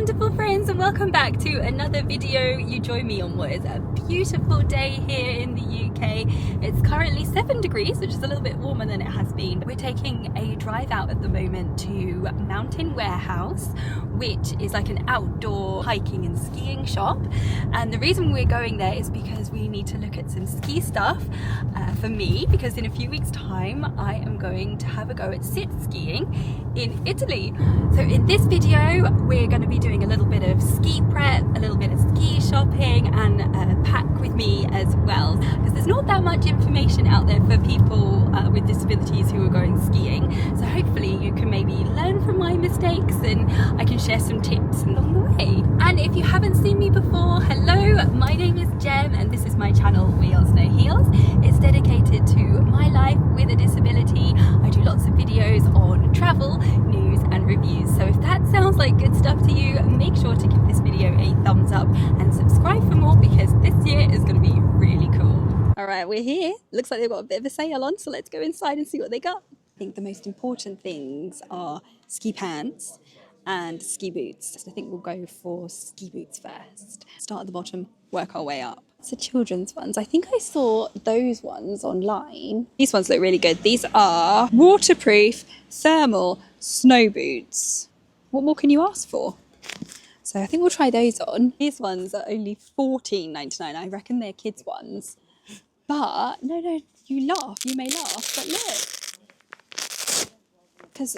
wonderful friends, and welcome back to another video. You join me on what is a beautiful day here in the UK. It's currently 7 degrees, which is a little bit warmer than it has been. We're taking a drive out at the moment to Mountain Warehouse, which is like an outdoor hiking and skiing shop. And the reason we're going there is because we need to look at some ski stuff for me, because in a few weeks time I am going to have a go at sit skiing in Italy. So in this video we're going to be doing a little bit of ski prep, a little bit of ski shopping, and pack with me as well, because there's not that much information out there for people with disabilities who are going skiing. So hopefully you can maybe learn from my mistakes and I can share some tips along the way. And if you haven't seen me before, hello, my name is Jem and this is my channel Wheelsnoheels. It's dedicated to my life with a disability. I do lots of videos on travel, news and reviews. So if that sounds like good stuff to you, make sure to give this video a thumbs up and subscribe for more, because this year is going to be really cool. Alright, we're here. Looks like they've got a bit of a sale on, so let's go inside and see what they got. I think the most important things are ski pants and ski boots. I think we'll go for ski boots first. Start at the bottom, work our way up. It's the children's ones. I think I saw those ones online. These ones look really good. These are waterproof thermal snow boots. What more can you ask for? So I think we'll try those on. These ones are only $14.99. I reckon they're kids ones. But no, you laugh, you may laugh, but look. Because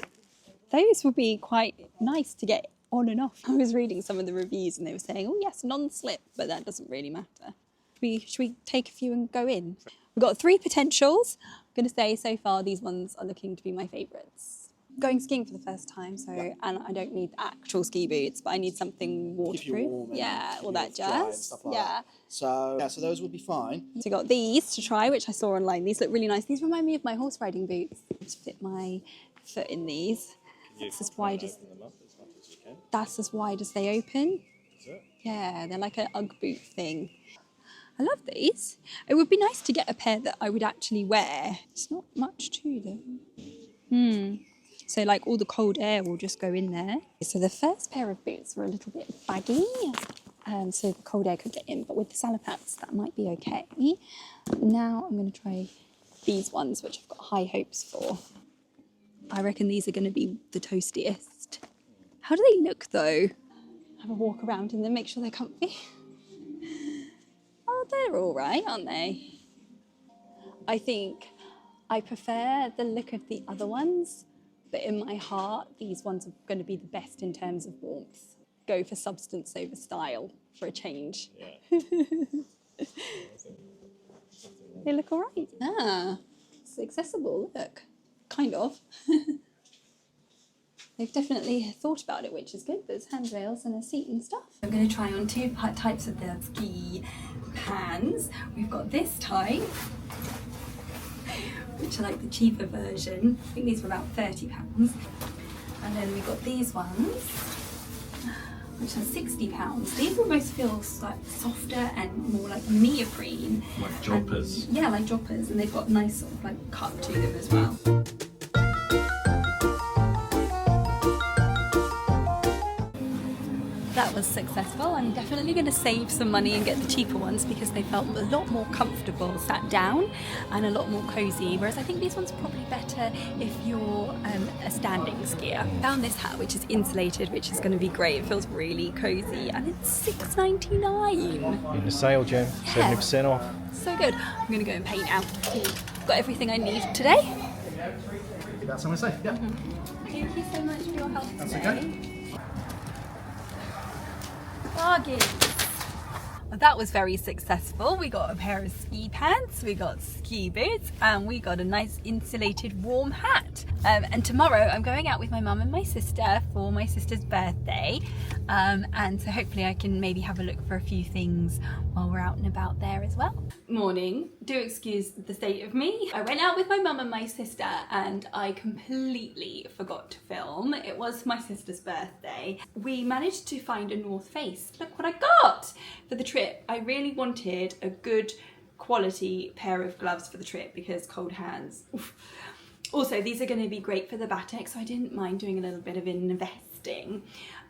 those would be quite nice to get on and off. I was reading some of the reviews and they were saying, oh yes, non-slip, but that doesn't really matter. Should we take a few and go in? We've got 3 potentials. I'm going to say so far these ones are looking to be my favourites. Going skiing for the first time, so and I don't need actual ski boots, but I need something waterproof. Yeah, all that jazz. Stuff like that. So those will be fine. So we got these to try, which I saw online. These look really nice. These remind me of my horse riding boots. Just fit my foot in these. That's as wide as they open. Is it? Yeah, they're like an Ugg boot thing. I love these. It would be nice to get a pair that I would actually wear. It's not much to them. So like all the cold air will just go in there. So the first pair of boots were a little bit baggy, so the cold air could get in, but with the salopats that might be okay. Now I'm going to try these ones, which I've got high hopes for. I reckon these are going to be the toastiest. How do they look though? Have a walk around in them, make sure they're comfy. Oh, they're all right, aren't they? I think I prefer the look of the other ones, but in my heart, these ones are going to be the best in terms of warmth. Go for substance over style for a change. Yeah. They look all right. Ah, it's accessible, look. Kind of. They've definitely thought about it, which is good. There's handrails and a seat and stuff. I'm going to try on 2 types of the ski pants. We've got this type, which are like the cheaper version. I think these were about £30. And then we've got these ones, which are £60. These almost feel like softer and more like neoprene. Like joppers. And, yeah, like joppers. And they've got a nice sort of like cut to them as well. That was successful. I'm definitely going to save some money and get the cheaper ones because they felt a lot more comfortable sat down and a lot more cozy, whereas I think these ones are probably better if you're a standing skier. Found this hat which is insulated, which is going to be great. It feels really cozy and it's $6.99. In the sale, Jem, 70% off. So good. I'm going to go and paint now. Got everything I need today. That's what I say. Yeah. Thank you so much for your help today. That's okay. Bargain. Well, that was very successful. We got a pair of ski pants, we got ski boots, and we got a nice insulated warm hat. And tomorrow I'm going out with my mum and my sister for my sister's birthday, and so hopefully I can maybe have a look for a few things while we're out and about there as well. Morning. Do excuse the state of me. I went out with my mum and my sister and I completely forgot to film. It was my sister's birthday. We managed to find a North Face. Look what I got for the trip. I really wanted a good quality pair of gloves for the trip because cold hands. Oof. Also, these are going to be great for the batik, so I didn't mind doing a little bit of investing.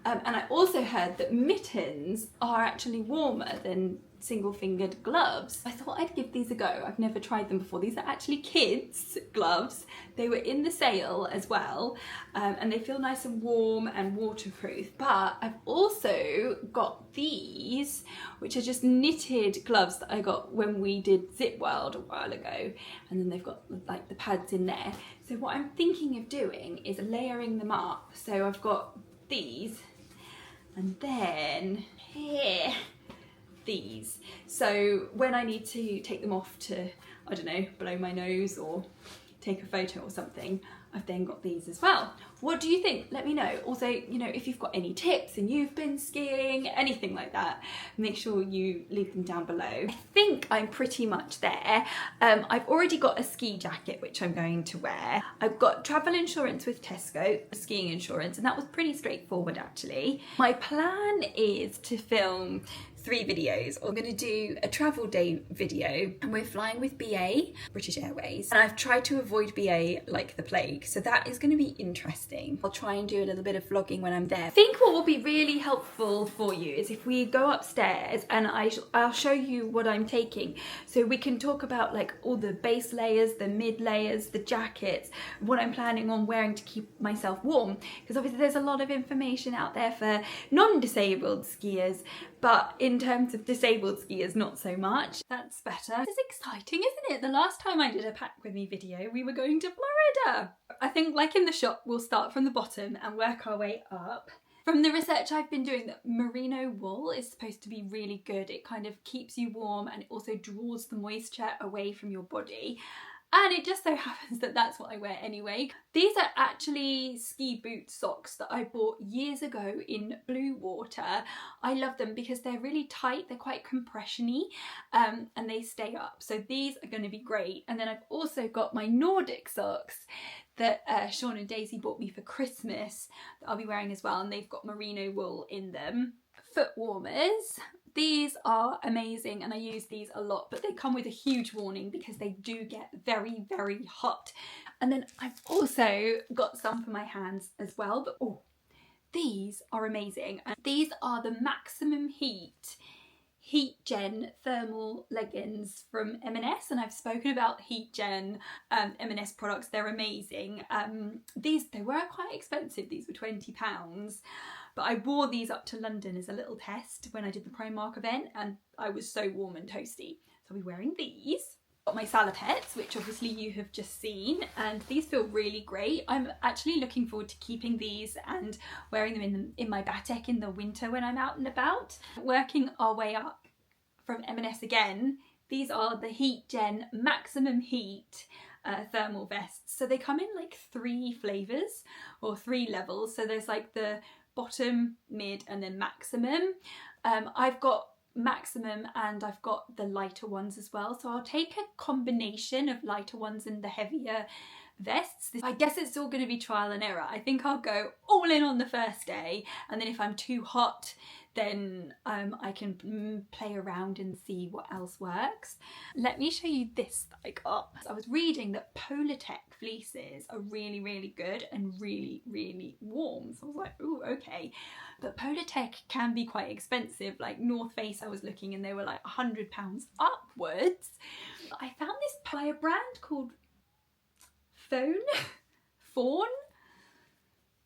And I also heard that mittens are actually warmer than single-fingered gloves. I thought I'd give these a go. I've never tried them before. These are actually kids' gloves. They were in the sale as well, and they feel nice and warm and waterproof. But I've also got these, which are just knitted gloves that I got when we did Zip World a while ago, and then they've got like the pads in there. So what I'm thinking of doing is layering them up. So I've got these, and then here, these. So when I need to take them off to, I don't know, blow my nose or take a photo or something, I've then got these as well. What do you think? Let me know. Also, you know, if you've got any tips and you've been skiing, anything like that, make sure you leave them down below. I think I'm pretty much there. I've already got a ski jacket, which I'm going to wear. I've got travel insurance with Tesco, skiing insurance, and that was pretty straightforward actually. My plan is to film 3 videos. I'm going to do a travel day video, and we're flying with BA, British Airways, and I've tried to avoid BA like the plague, so that is going to be interesting. I'll try and do a little bit of vlogging when I'm there. I think what will be really helpful for you is if we go upstairs and I'll show you what I'm taking, so we can talk about like all the base layers, the mid layers, the jackets, what I'm planning on wearing to keep myself warm, because obviously there's a lot of information out there for non-disabled skiers, but in terms of disabled skiers, not so much. That's better. This is exciting, isn't it? The last time I did a pack with me video, we were going to Florida. I think, like in the shop, we'll start from the bottom and work our way up. From the research I've been doing, that merino wool is supposed to be really good. It kind of keeps you warm and it also draws the moisture away from your body. And it just so happens that that's what I wear anyway. These are actually ski boot socks that I bought years ago in blue water. I love them because they're really tight, they're quite compression-y, and they stay up. So these are going to be great. And then I've also got my Nordic socks that Shaun and Daisy bought me for Christmas that I'll be wearing as well, and they've got merino wool in them. Foot warmers. These are amazing and I use these a lot, but they come with a huge warning because they do get very, very hot. And then I've also got some for my hands as well, but oh, these are amazing. And these are the Maximum Heat Gen thermal leggings from M&S, and I've spoken about Heat Gen M&S products. They're amazing. They were quite expensive. These were £20, but I wore these up to London as a little test when I did the Primark event, and I was so warm and toasty. So I'll be wearing these. Got my salopettes, which obviously you have just seen, and these feel really great. I'm actually looking forward to keeping these and wearing them in my Batek in the winter when I'm out and about. Working our way up from M&S again, these are the Heat Gen Maximum Heat thermal vests. So they come in like 3 flavours or 3 levels. So there's like the bottom, mid, and then maximum. I've got maximum and I've got the lighter ones as well, so I'll take a combination of lighter ones and the heavier vests. I guess it's all going to be trial and error. I think I'll go all in on the first day, and then if I'm too hot, then I can play around and see what else works. Let me show you this that I got. I was reading that Polartec fleeces are really, really good and really, really warm. So I was like, ooh, okay. But Polartec can be quite expensive. Like North Face, I was looking and they were like £100 upwards. I found this by a brand called Fawn?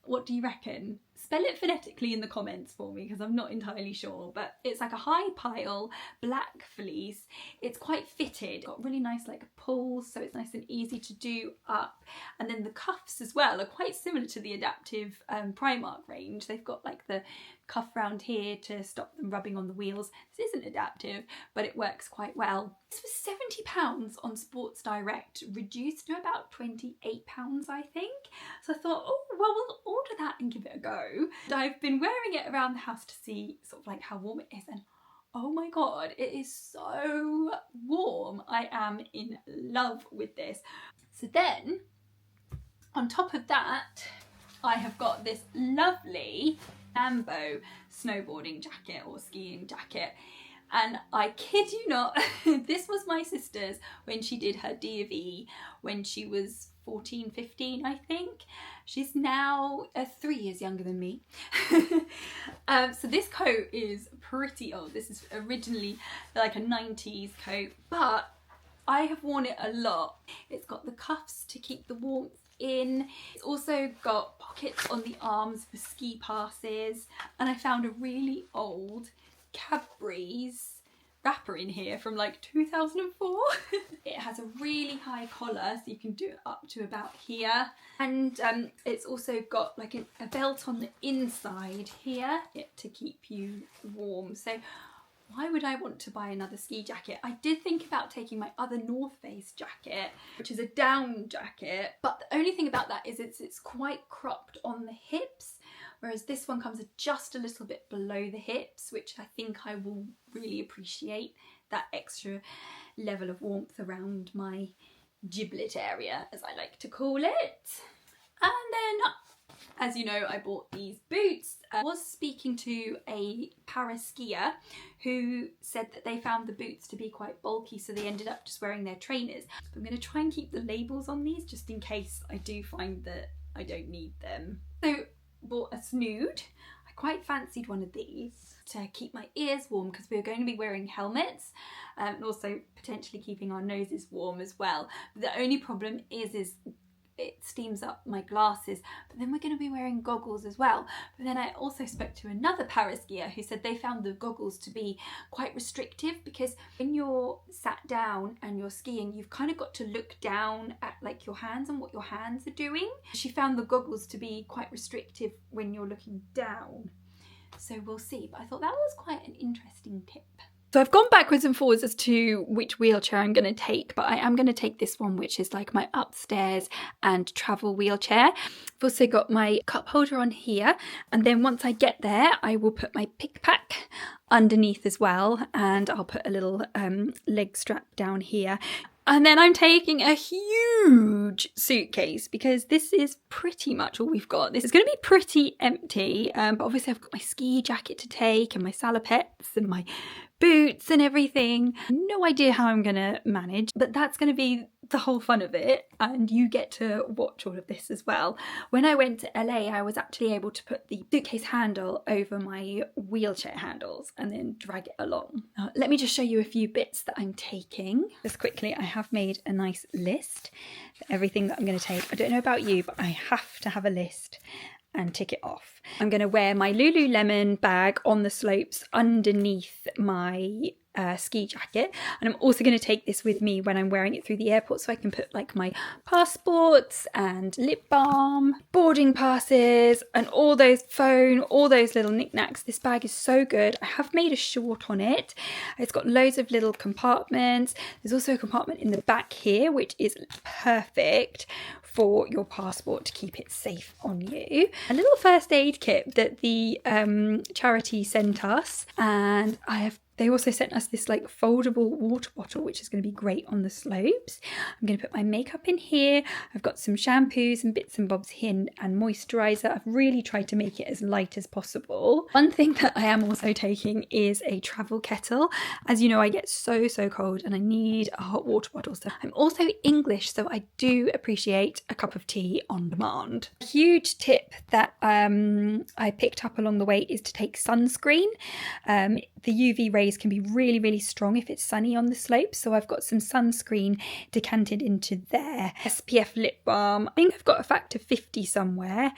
What do you reckon? Spell it phonetically in the comments for me because I'm not entirely sure, but it's like a high pile black fleece. It's quite fitted, got really nice like pulls, so it's nice and easy to do up. And then the cuffs as well are quite similar to the Adaptive Primark range. They've got like the cuff round here to stop them rubbing on the wheels. This isn't adaptive, but it works quite well. This was £70 on Sports Direct, reduced to about £28, I think. So I thought, oh, well, we'll order that and give it a go. I've been wearing it around the house to see sort of like how warm it is, and oh my god, it is so warm. I am in love with this. So then, on top of that, I have got this lovely Ambo snowboarding jacket or skiing jacket. And I kid you not, this was my sister's when she did her D of E when she was 14, 15, I think. She's now 3 years younger than me. So this coat is pretty old. This is originally like a 90s coat, but I have worn it a lot. It's got the cuffs to keep the warmth in. It's also got pockets on the arms for ski passes. And I found a really old Cadbury's wrapper in here from like 2004. It has a really high collar, so you can do it up to about here. And it's also got like a belt on the inside here to keep you warm. So why would I want to buy another ski jacket? I did think about taking my other North Face jacket, which is a down jacket, but the only thing about that is it's quite cropped on the hips, whereas this one comes just a little bit below the hips, which I think I will really appreciate, that extra level of warmth around my giblet area, as I like to call it. And then, as you know, I bought these boots. I was speaking to a para skier who said that they found the boots to be quite bulky, so they ended up just wearing their trainers. I'm going to try and keep the labels on these just in case I do find that I don't need them. So bought a snood. I quite fancied one of these to keep my ears warm because we were going to be wearing helmets and also potentially keeping our noses warm as well. But the only problem is it steams up my glasses, but then we're going to be wearing goggles as well. But then I also spoke to another para skier who said they found the goggles to be quite restrictive, because when you're sat down and you're skiing, you've kind of got to look down at like your hands and what your hands are doing. She found the goggles to be quite restrictive when you're looking down. So we'll see, but I thought that was quite an interesting tip. So I've gone backwards and forwards as to which wheelchair I'm going to take, but I am going to take this one, which is like my upstairs and travel wheelchair. I've also got my cup holder on here, and then once I get there, I will put my pick pack underneath as well, and I'll put a little leg strap down here. And then I'm taking a huge suitcase because this is pretty much all we've got. This is going to be pretty empty, but obviously I've got my ski jacket to take and my salopettes and my boots and everything. No idea how I'm going to manage, but that's going to be the whole fun of it, and you get to watch all of this as well. When I went to LA, I was actually able to put the suitcase handle over my wheelchair handles and then drag it along. Now, let me just show you a few bits that I'm taking. Just quickly, I have made a nice list for everything that I'm going to take. I don't know about you, but I have to have a list and tick it off. I'm going to wear my Lululemon bag on the slopes underneath my ski jacket, and I'm also going to take this with me when I'm wearing it through the airport, so I can put like my passports and lip balm, boarding passes, and all those little knickknacks. This bag is so good. I have made a short on it. It's got loads of little compartments. There's also a compartment in the back here, which is perfect for your passport to keep it safe on you. A little first aid kit that the charity sent us, and they also sent us this like foldable water bottle, which is going to be great on the slopes. I'm going to put my makeup in here. I've got some shampoos and bits and bobs here and moisturiser. I've really tried to make it as light as possible. One thing that I am also taking is a travel kettle. As you know, I get so cold and I need a hot water bottle. So I'm also English, so I do appreciate a cup of tea on demand. A huge tip that I picked up along the way is to take sunscreen. The UV rays can be really strong if it's sunny on the slopes, so I've got some sunscreen decanted into there. SPF lip balm, I think I've got a factor 50 somewhere,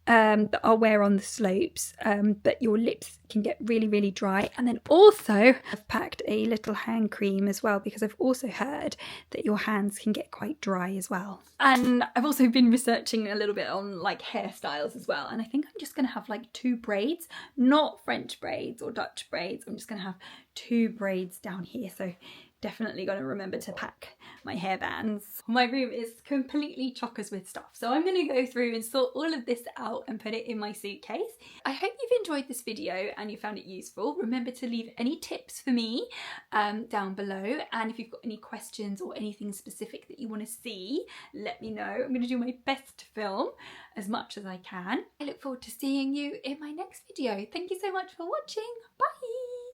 that I'll wear on the slopes, but your lips can get really dry. And then also I've packed a little hand cream as well, because I've also heard that your hands can get quite dry as well. And I've also been researching a little bit on like hairstyles as well, and I think I'm just going to have like 2 braids, not French braids or Dutch braids. I'm just going to have 2 braids down here, so definitely got to remember to pack my hairbands. My room is completely chockers with stuff, so I'm going to go through and sort all of this out and put it in my suitcase. I hope you've enjoyed this video and you found it useful. Remember to leave any tips for me down below, and if you've got any questions or anything specific that you want to see, let me know. I'm going to do my best to film as much as I can. I look forward to seeing you in my next video. Thank you so much for watching. Bye!